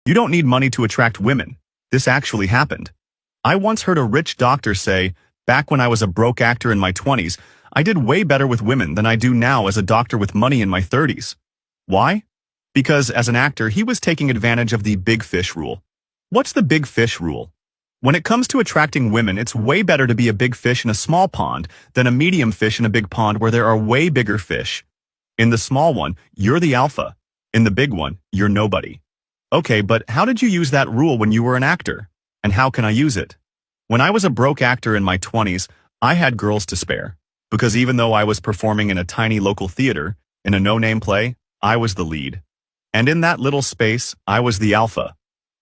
You don't need money to attract women. This actually happened. I once heard a rich doctor say, back when I was a broke actor in my 20s, I did way better with women than I do now as a doctor with money in my 30s. Why? Because as an actor, he was taking advantage of the big fish rule. What's the big fish rule? When it comes to attracting women, it's way better to be a big fish in a small pond than a medium fish in a big pond where there are way bigger fish. In the small one, you're the alpha. In the big one, you're nobody. Okay, but how did you use that rule when you were an actor? And how can I use it? When I was a broke actor in my 20s, I had girls to spare. Because even though I was performing in a tiny local theater, in a no-name play, I was the lead. And in that little space, I was the alpha.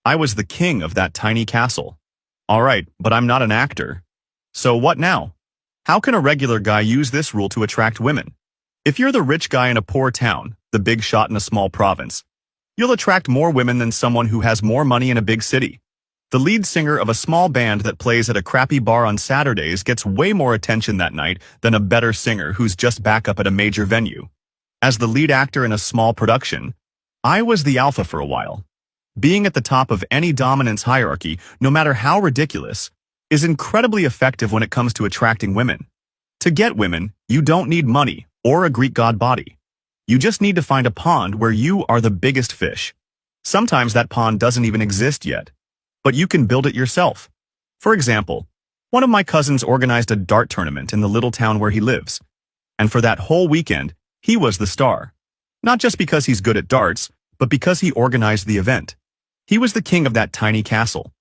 I was the king of that tiny castle. Alright, but I'm not an actor. So what now? How can a regular guy use this rule to attract women? If you're the rich guy in a poor town, the big shot in a small province, you'll attract more women than someone who has more money in a big city. The lead singer of a small band that plays at a crappy bar on Saturdays gets way more attention that night than a better singer who's just back up at a major venue. As the lead actor in a small production, I was the alpha for a while. Being at the top of any dominance hierarchy, no matter how ridiculous, is incredibly effective when it comes to attracting women. To get women, you don't need money or a Greek god body. You just need to find a pond where you are the biggest fish. Sometimes that pond doesn't even exist yet, but you can build it yourself. For example, one of my cousins organized a dart tournament in the little town where he lives. And for that whole weekend, he was the star. Not just because he's good at darts, but because he organized the event. He was the king of that tiny castle.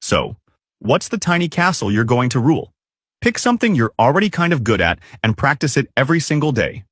So, what's the tiny castle you're going to rule? Pick something you're already kind of good at and practice it every single day.